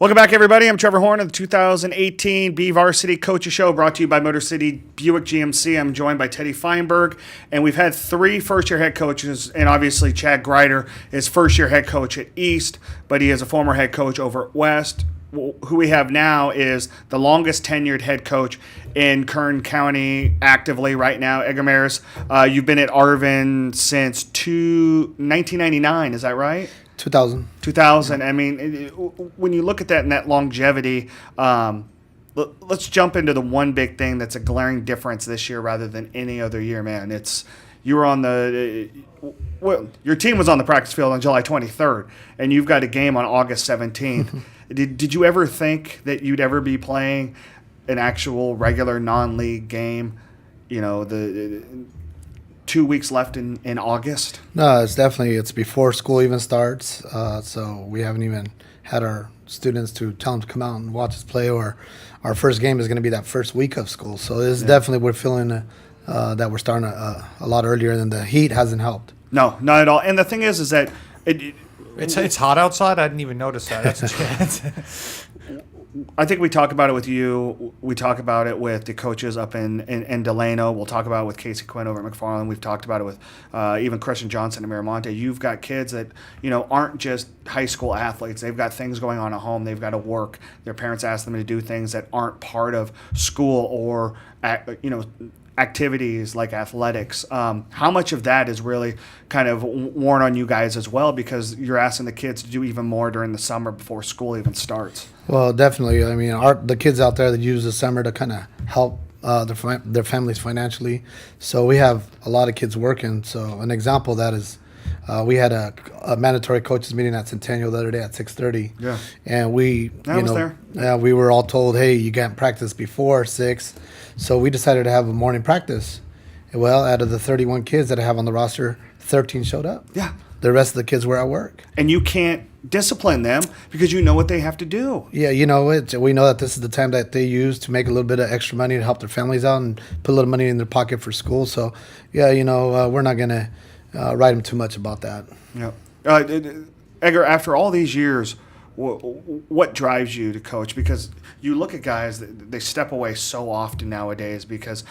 Welcome back, everybody. I'm Trevor Horn of the 2018 BVarsity Coaches Show, brought to you by Motor City Buick GMC. I'm joined by Teddy Feinberg, and we've had three first-year head coaches, and obviously Chad Greider is first-year head coach at East, but he is a former head coach over at West. Who we have now is the longest tenured head coach in Kern County actively right now, Edgar Mares. You've been at Arvin since 1999, is that right? 2000. I mean, when you look at that and that longevity, let's jump into the one big thing that's a glaring difference this year rather than any other year, man. You were on your team was on the practice field on July 23rd, and you've got a game on August 17th. Did you ever think that you'd ever be playing an actual regular non-league game, the 2 weeks left in August? No, it's before school even starts, so we haven't even had our students to tell them to come out and watch us play, or our first game is going to be that first week of school. So it's definitely, we're feeling that we're starting a lot earlier, and the heat hasn't helped. No, not at all. And the thing is that it's hot outside. I didn't even notice that. That's I think we talk about it with you. We talk about it with the coaches up in Delano. We'll talk about it with Casey Quinn over at McFarland. We've talked about it with even Christian Johnson and Miramonte. You've got kids that aren't just high school athletes. They've got things going on at home. They've got to work. Their parents ask them to do things that aren't part of school or activities like athletics. How much of that is really kind of worn on you guys as well, because you're asking the kids to do even more during the summer before school even starts? Well, definitely. I mean, the kids out there that use the summer to kind of help their families financially. So we have a lot of kids working. So an example of that is we had a mandatory coaches meeting at Centennial the other day at 6:30. Yeah. And we were all told, hey, you can't practice before 6. So we decided to have a morning practice. Well, out of the 31 kids that I have on the roster, 13 showed up. Yeah. The rest of the kids were at work. And you can't discipline them because you know what they have to do. Yeah, we know that this is the time that they use to make a little bit of extra money to help their families out and put a little money in their pocket for school. So, we're not going to write them too much about that. Yeah. Edgar, after all these years, what drives you to coach? Because you look at guys, they step away so often nowadays because,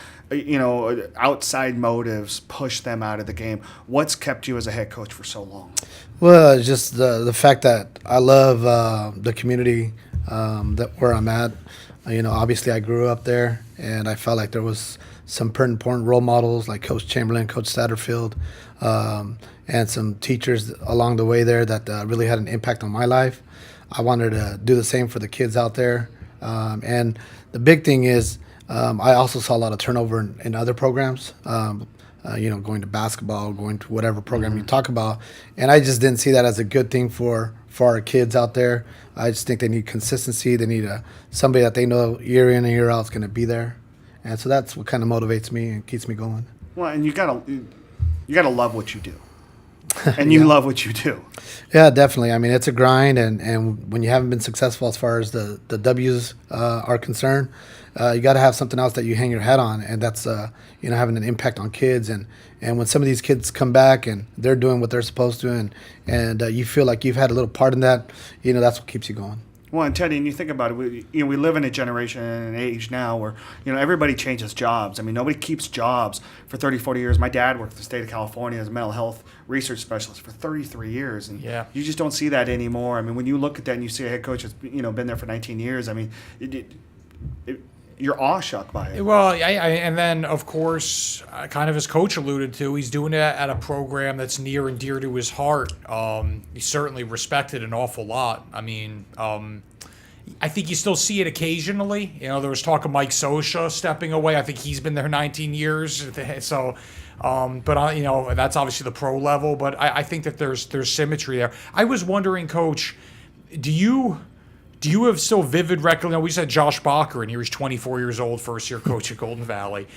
outside motives push them out of the game. What's kept you as a head coach for so long? Well, just the fact that I love the community where I'm at. Obviously I grew up there, and I felt like there was some pretty important role models like Coach Chamberlain, Coach Satterfield, and some teachers along the way there that really had an impact on my life. I wanted to do the same for the kids out there. And the big thing is I also saw a lot of turnover in other programs, going to basketball, going to whatever program you talk about. And I just didn't see that as a good thing for our kids out there. I just think they need consistency. They need somebody that they know year in and year out is going to be there. And so that's what kind of motivates me and keeps me going. Well, and you gotta love what you do. And you love what you do. Yeah, definitely. I mean, it's a grind, and when you haven't been successful as far as the W's are concerned, you got to have something else that you hang your hat on, and that's having an impact on kids. And when some of these kids come back and they're doing what they're supposed to, and you feel like you've had a little part in that, that's what keeps you going. Well, and Teddy, and you think about it, we live in a generation and an age now where, everybody changes jobs. I mean, nobody keeps jobs for 30, 40 years. My dad worked for the state of California as a mental health research specialist for 33 years. And you just don't see that anymore. I mean, when you look at that and you see a head coach that's, been there for 19 years, I mean, you're awe-struck by it. Well, and then, of course, kind of as Coach alluded to, he's doing it at a program that's near and dear to his heart. He's certainly respected an awful lot. I mean, I think you still see it occasionally. There was talk of Mike Sosha stepping away. I think he's been there 19 years. So, but that's obviously the pro level. But I think that there's symmetry there. I was wondering, Coach, do you have still vivid recollection? We said Josh Bacher, and he was 24 years old, first-year coach at Golden Valley.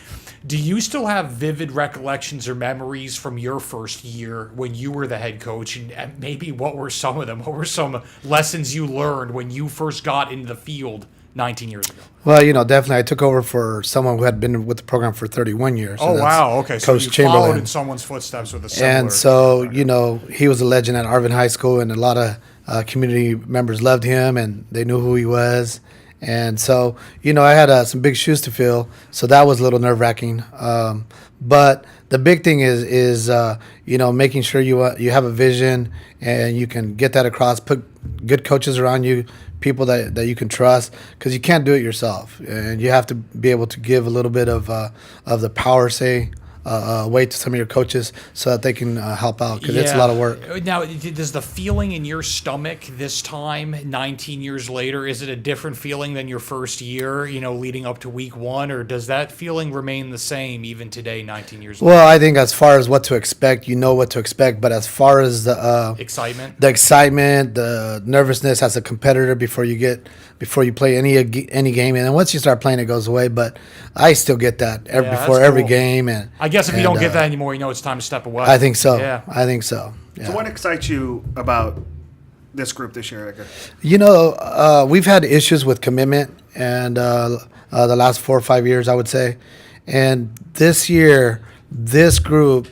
Do you still have vivid recollections or memories from your first year when you were the head coach? And maybe what were some of them? What were some lessons you learned when you first got into the field 19 years ago? Well, definitely I took over for someone who had been with the program for 31 years. Oh, wow. Okay. So Coach you Chamberlain. Followed in someone's footsteps with a similar. And so, he was a legend at Arvin High School, and a lot of community members loved him and they knew who he was. And so, I had some big shoes to fill. So that was a little nerve wracking. But the big thing is making sure you have a vision and you can get that across. Put good coaches around you, people that you can trust, because you can't do it yourself, and you have to be able to give a little bit of the power, away to some of your coaches so that they can help out, because it's a lot of work. Now, does the feeling in your stomach this time, 19 years later, is it a different feeling than your first year, leading up to week one, or does that feeling remain the same even today, 19 years later? Well, I think as far as what to expect, what to expect, but as far as the excitement, the nervousness as a competitor before you play any game, and then once you start playing, it goes away. But I still get that before every game, and I guess if you don't get that anymore, it's time to step away. I think so. Yeah. I think so. Yeah. So what excites you about this group this year, Edgar? We've had issues with commitment, and the last 4 or 5 years, I would say. And this year, this group,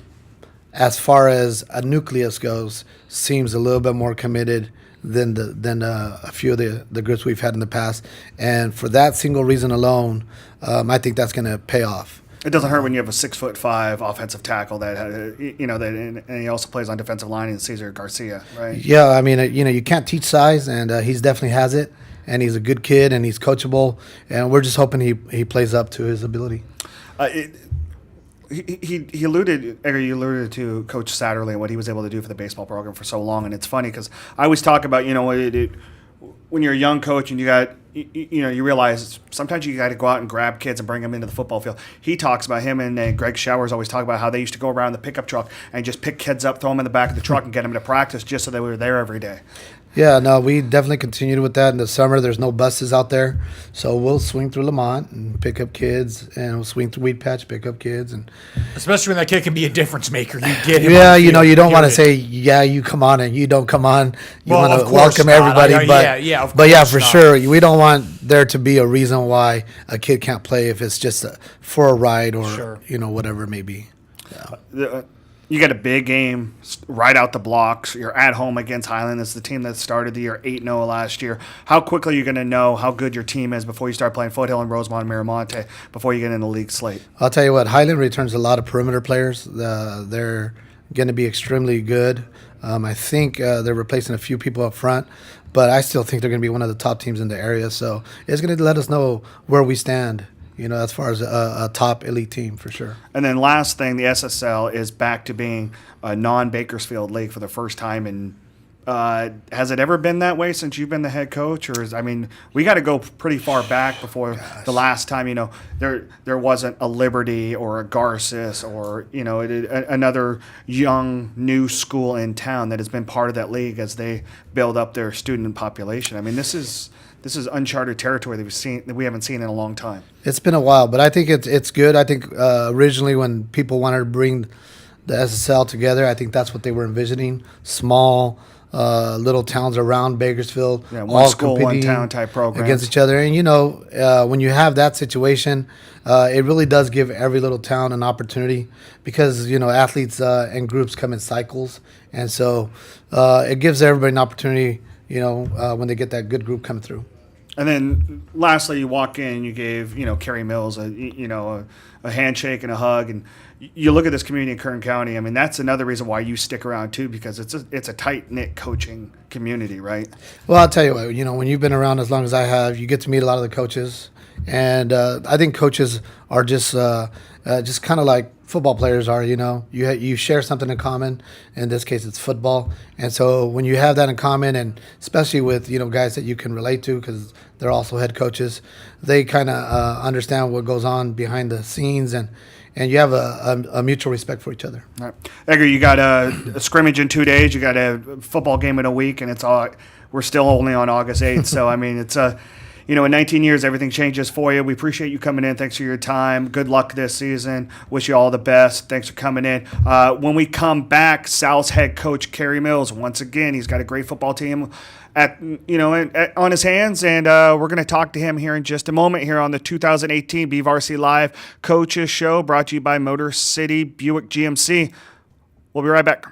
as far as a nucleus goes, seems a little bit more committed than a few of the groups we've had in the past. And for that single reason alone, I think that's going to pay off. It doesn't hurt when you have a 6'5" offensive tackle that and he also plays on defensive line in Cesar Garcia, right? Yeah, I mean, you can't teach size, and he's definitely has it, and he's a good kid, and he's coachable, and we're just hoping he plays up to his ability. He alluded to Coach Satterley and what he was able to do for the baseball program for so long, and it's funny because I always talk about when you're a young coach and you realize sometimes you got to go out and grab kids and bring them into the football field. He talks about him and Greg Showers always talk about how they used to go around the pickup truck and just pick kids up, throw them in the back of the truck, and get them to practice just so they were there every day. Yeah, no, we definitely continued with that in the summer. There's no buses out there, so we'll swing through Lamont and pick up kids, and we'll swing through Weed Patch, pick up kids, and especially when that kid can be a difference maker. You get him. Yeah, you don't want to say, yeah, you come on and you don't come on. You want to welcome everybody, but for sure, we don't want there to be a reason why a kid can't play if it's just for a ride or whatever it may be. Yeah. You got a big game right out the blocks. You're at home against Highland. It's the team that started the year 8-0 last year. How quickly are you going to know how good your team is before you start playing Foothill and Rosemont and Miramonte before you get in the league slate? I'll tell you what, Highland returns a lot of perimeter players. They're going to be extremely good. I think they're replacing a few people up front, but I still think they're going to be one of the top teams in the area. So it's going to let us know where we stand, as far as a top elite team for sure. And then last thing, the SSL is back to being a non-Bakersfield league for the first time. And has it ever been that way since you've been the head coach? Or we got to go pretty far back before the last time, there wasn't a Liberty or a Garces or, another young new school in town that has been part of that league as they build up their student population. I mean, this is uncharted territory that we haven't seen in a long time. It's been a while, but I think it's good. I think originally when people wanted to bring the SSL together, I think that's what they were envisioning: small, little towns around Bakersfield, one school, one town type programs against each other. And when you have that situation, it really does give every little town an opportunity because athletes and groups come in cycles, and so it gives everybody an opportunity. When they get that good group coming through. And then lastly, you walk in and you gave, Kerry Mills a handshake and a hug. And you look at this community in Kern County. I mean, that's another reason why you stick around too, because it's a tight-knit coaching community, right? Well, I'll tell you what, when you've been around as long as I have, you get to meet a lot of the coaches. And I think coaches are just kind of like football players are, you share something in common. In this case, it's football. And so when you have that in common, and especially with, guys that you can relate to because they're also head coaches, they kind of understand what goes on behind the scenes, and you have a mutual respect for each other. All right. Edgar, you got a scrimmage in 2 days. You got a football game in a week, and we're still only on August 8th. So, I mean, it's in 19 years, everything changes for you. We appreciate you coming in. Thanks for your time. Good luck this season. Wish you all the best. Thanks for coming in. When we come back, Sal's head coach, Kerry Mills, once again, he's got a great football team on his hands, and we're going to talk to him here in just a moment here on the 2018 BVarsity Live Coaches Show, brought to you by Motor City Buick GMC. We'll be right back.